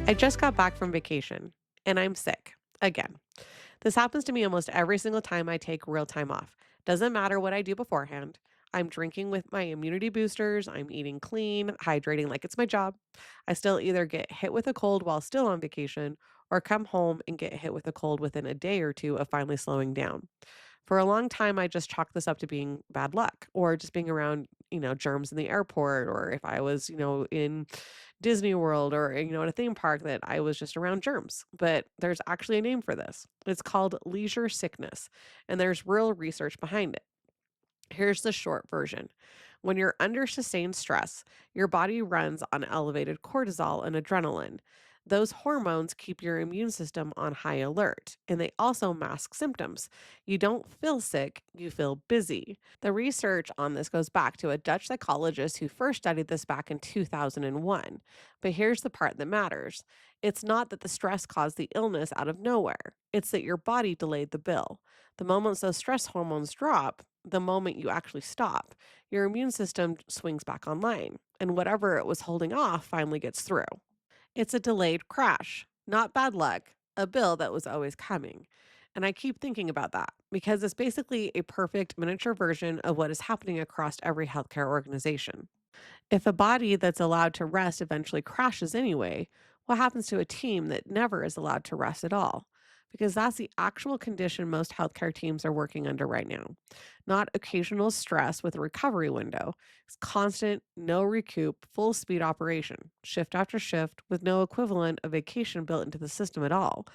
I just got back from vacation and I'm sick again. This happens to me almost every single time I take real time off. Doesn't matter what I do beforehand. I'm drinking with my immunity boosters, I'm eating clean, hydrating like it's my job. I still either get hit with a cold while still on vacation or come home and get hit with a cold within a day or two of finally slowing down. For a long time, I just chalked this up to being bad luck or just being around, germs in the airport, or if I was, in Disney World or, at a theme park that I was just around germs. But there's actually a name for this. It's called leisure sickness, and there's real research behind it. Here's the short version. When you're under sustained stress, your body runs on elevated cortisol and adrenaline. Those hormones keep your immune system on high alert, and they also mask symptoms. You don't feel sick, you feel busy. The research on this goes back to a Dutch psychologist who first studied this back in 2001. But here's the part that matters. It's not that the stress caused the illness out of nowhere, it's that your body delayed the bill. The moment those stress hormones drop, the moment you actually stop, your immune system swings back online, and whatever it was holding off finally gets through. It's a delayed crash, not bad luck, a bill that was always coming. And I keep thinking about that because it's basically a perfect miniature version of what is happening across every healthcare organization. If a body that's allowed to rest eventually crashes anyway, what happens to a team that never is allowed to rest at all? Because that's the actual condition most healthcare teams are working under right now. Not occasional stress with a recovery window. It's constant, no recoup, full speed operation, shift after shift, with no equivalent of vacation built into the system at all.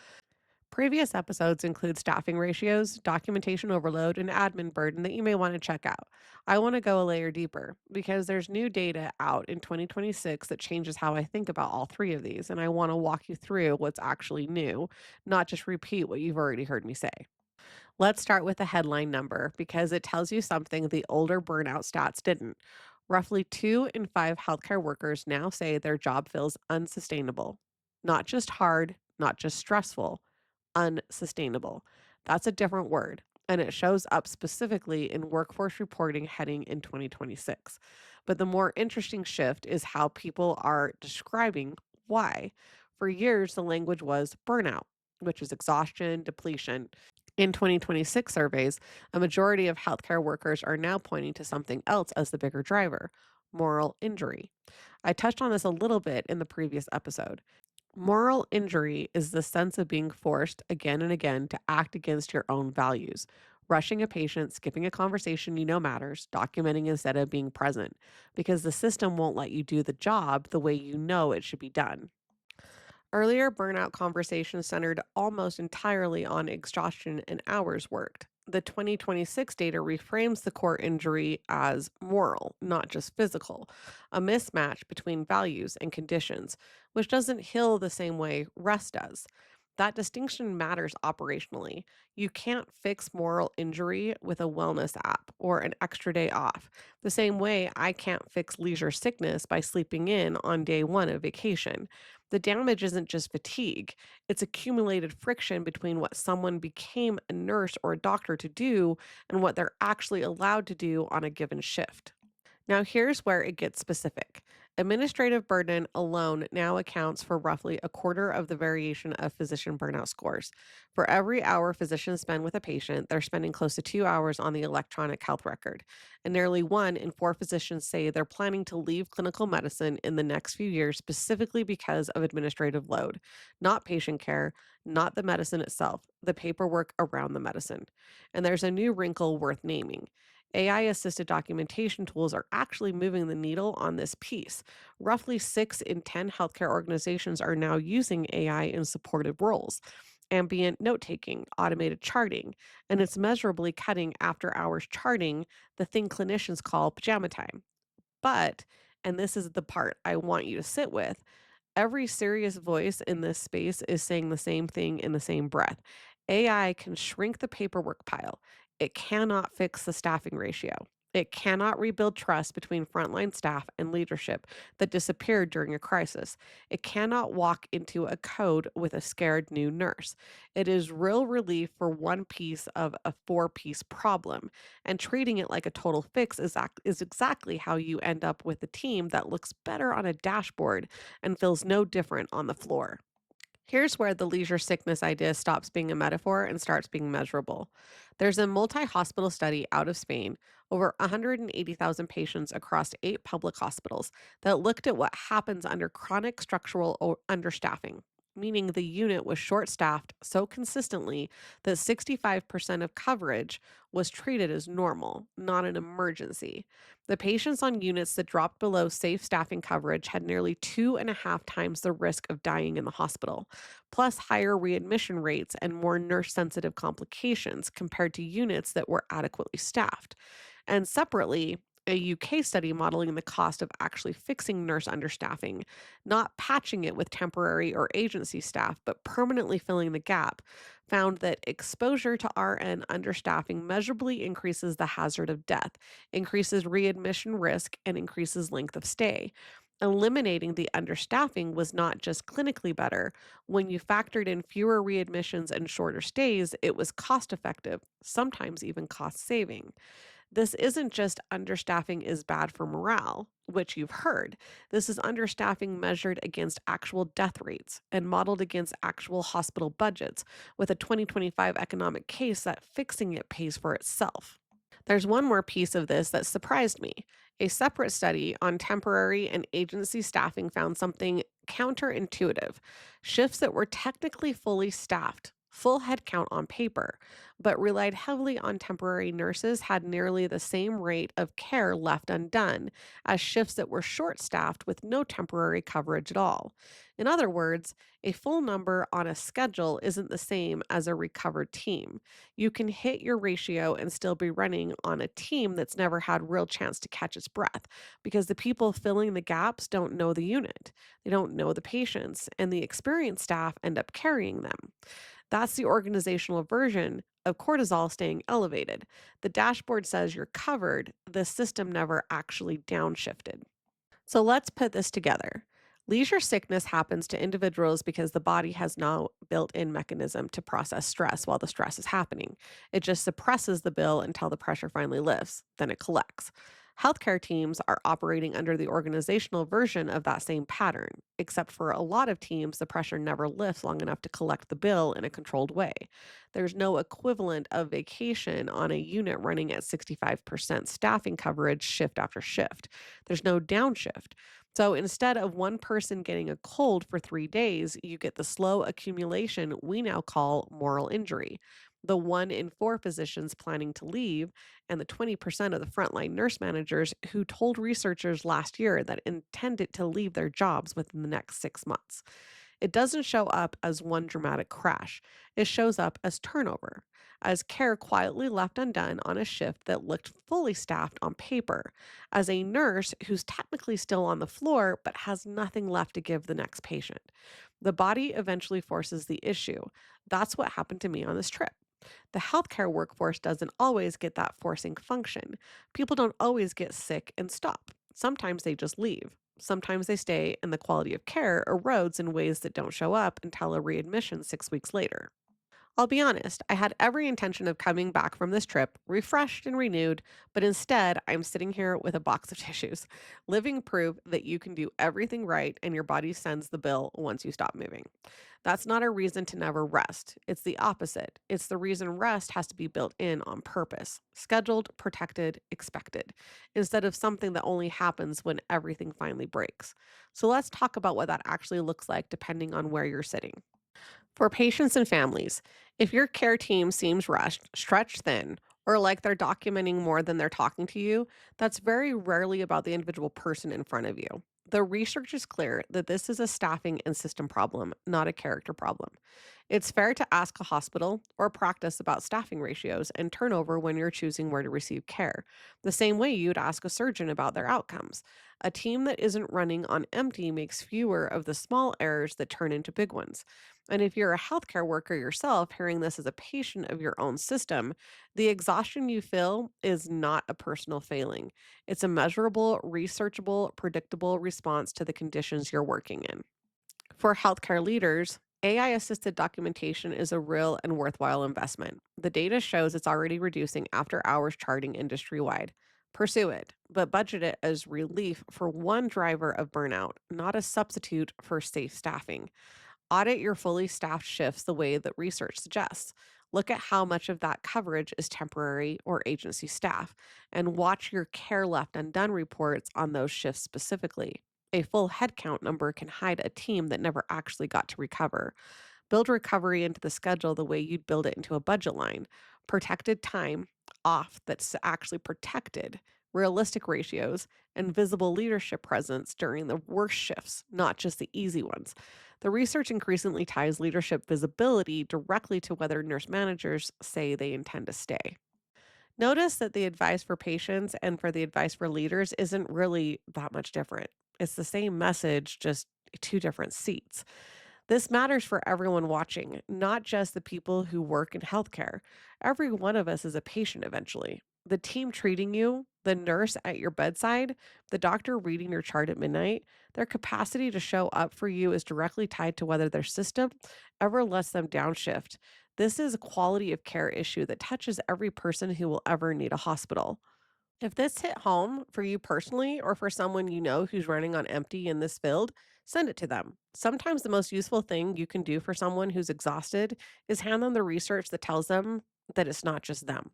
Previous episodes include staffing ratios, documentation overload, and admin burden that you may want to check out. I want to go a layer deeper because there's new data out in 2026 that changes how I think about all three of these, and I want to walk you through what's actually new, not just repeat what you've already heard me say. Let's start with the headline number because it tells you something the older burnout stats didn't. Roughly 2 in 5 healthcare workers now say their job feels unsustainable. Not just hard, not just stressful, unsustainable. That's a different word, and it shows up specifically in workforce reporting heading in 2026. But the more interesting shift is how people are describing why. For years, the language was burnout, which is exhaustion, depletion. In 2026 surveys, a majority of healthcare workers are now pointing to something else as the bigger driver: moral injury. I touched on this a little bit in the previous episode. Moral injury is the sense of being forced again and again to act against your own values. Rushing a patient, skipping a conversation you know matters, documenting instead of being present, because the system won't let you do the job the way you know it should be done. Earlier burnout conversations centered almost entirely on exhaustion and hours worked. The 2026 data reframes the core injury as moral, not just physical, a mismatch between values and conditions, which doesn't heal the same way rest does. That distinction matters operationally. You can't fix moral injury with a wellness app or an extra day off. The same way I can't fix leisure sickness by sleeping in on day one of vacation. The damage isn't just fatigue, it's accumulated friction between what someone became a nurse or a doctor to do and what they're actually allowed to do on a given shift. Now, here's where it gets specific. Administrative burden alone now accounts for roughly a quarter of the variation of physician burnout scores. For every hour physicians spend with a patient, they're spending close to 2 hours on the electronic health record. And nearly 1 in 4 physicians say they're planning to leave clinical medicine in the next few years specifically because of administrative load, not patient care, not the medicine itself, the paperwork around the medicine. And there's a new wrinkle worth naming. AI assisted documentation tools are actually moving the needle on this piece. Roughly 6 in 10 healthcare organizations are now using AI in supportive roles, ambient note taking, automated charting, and it's measurably cutting after hours charting, the thing clinicians call pajama time. But, and this is the part I want you to sit with, every serious voice in this space is saying the same thing in the same breath. AI can shrink the paperwork pile. It cannot fix the staffing ratio. It cannot rebuild trust between frontline staff and leadership that disappeared during a crisis. It cannot walk into a code with a scared new nurse. It is real relief for one piece of a four-piece problem, and treating it like a total fix is exactly how you end up with a team that looks better on a dashboard and feels no different on the floor. Here's where the leisure sickness idea stops being a metaphor and starts being measurable. There's a multi hospital study out of Spain, over 180,000 patients across 8 public hospitals, that looked at what happens under chronic structural understaffing, meaning the unit was short staffed so consistently that 65% of coverage was treated as normal, not an emergency. The patients on units that dropped below safe staffing coverage had nearly 2.5 times the risk of dying in the hospital, plus higher readmission rates and more nurse sensitive complications compared to units that were adequately staffed. And separately, a UK study modeling the cost of actually fixing nurse understaffing, not patching it with temporary or agency staff, but permanently filling the gap, found that exposure to RN understaffing measurably increases the hazard of death, increases readmission risk, and increases length of stay. Eliminating the understaffing was not just clinically better. When you factored in fewer readmissions and shorter stays, it was cost effective, sometimes even cost saving. This isn't just understaffing is bad for morale, which you've heard. This is understaffing measured against actual death rates and modeled against actual hospital budgets, with a 2025 economic case that fixing it pays for itself. There's one more piece of this that surprised me. A separate study on temporary and agency staffing found something counterintuitive. Shifts that were technically fully staffed, full headcount on paper, but relied heavily on temporary nurses had nearly the same rate of care left undone as shifts that were short staffed with no temporary coverage at all. In other words, a full number on a schedule isn't the same as a recovered team. You can hit your ratio and still be running on a team that's never had real chance to catch its breath because the people filling the gaps don't know the unit. They don't know the patients, and the experienced staff end up carrying them. That's the organizational version of cortisol staying elevated. The dashboard says you're covered, the system never actually downshifted. So let's put this together. Leisure sickness happens to individuals because the body has no built in mechanism to process stress while the stress is happening. It just suppresses the bill until the pressure finally lifts, then it collects. Healthcare teams are operating under the organizational version of that same pattern, except for a lot of teams, the pressure never lifts long enough to collect the bill in a controlled way. There's no equivalent of vacation on a unit running at 65% staffing coverage shift after shift. There's no downshift. So instead of one person getting a cold for 3 days, you get the slow accumulation we now call moral injury. The 1 in 4 physicians planning to leave, and the 20% of the frontline nurse managers who told researchers last year that intended to leave their jobs within the next 6 months. It doesn't show up as one dramatic crash. It shows up as turnover, as care quietly left undone on a shift that looked fully staffed on paper, as a nurse who's technically still on the floor but has nothing left to give the next patient. The body eventually forces the issue. That's what happened to me on this trip. The healthcare workforce doesn't always get that forcing function. People don't always get sick and stop. Sometimes they just leave. Sometimes they stay, and the quality of care erodes in ways that don't show up until a readmission 6 weeks later. I'll be honest, I had every intention of coming back from this trip refreshed and renewed, but instead, I'm sitting here with a box of tissues, living proof that you can do everything right and your body sends the bill once you stop moving. That's not a reason to never rest. It's the opposite. It's the reason rest has to be built in on purpose, scheduled, protected, expected, instead of something that only happens when everything finally breaks. So let's talk about what that actually looks like depending on where you're sitting. For patients and families, if your care team seems rushed, stretched thin, or like they're documenting more than they're talking to you, that's very rarely about the individual person in front of you. The research is clear that this is a staffing and system problem, not a character problem. It's fair to ask a hospital or practice about staffing ratios and turnover when you're choosing where to receive care, the same way you'd ask a surgeon about their outcomes. A team that isn't running on empty makes fewer of the small errors that turn into big ones. And if you're a healthcare worker yourself, hearing this as a patient of your own system, the exhaustion you feel is not a personal failing. It's a measurable, researchable, predictable response to the conditions you're working in. For healthcare leaders, AI assisted documentation is a real and worthwhile investment. The data shows it's already reducing after hours charting industry wide. Pursue it, but budget it as relief for one driver of burnout, not a substitute for safe staffing. Audit your fully staffed shifts the way that research suggests. Look at how much of that coverage is temporary or agency staff, and watch your care left undone reports on those shifts specifically. A full headcount number can hide a team that never actually got to recover. Build recovery into the schedule the way you'd build it into a budget line. Protected time off that's actually protected, realistic ratios, and visible leadership presence during the worst shifts, not just the easy ones. The research increasingly ties leadership visibility directly to whether nurse managers say they intend to stay. Notice that the advice for patients and for the advice for leaders isn't really that much different. It's the same message, just two different seats. This matters for everyone watching, not just the people who work in healthcare. Every one of us is a patient eventually. The team treating you, the nurse at your bedside, the doctor reading your chart at midnight, their capacity to show up for you is directly tied to whether their system ever lets them downshift. This is a quality of care issue that touches every person who will ever need a hospital. If this hit home for you personally or for someone you know who's running on empty in this field, send it to them. Sometimes the most useful thing you can do for someone who's exhausted is hand them the research that tells them that it's not just them.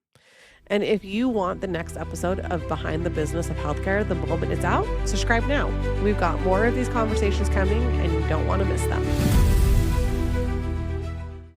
And if you want the next episode of Behind the Business of Healthcare the moment it's out, subscribe now. We've got more of these conversations coming and you don't want to miss them.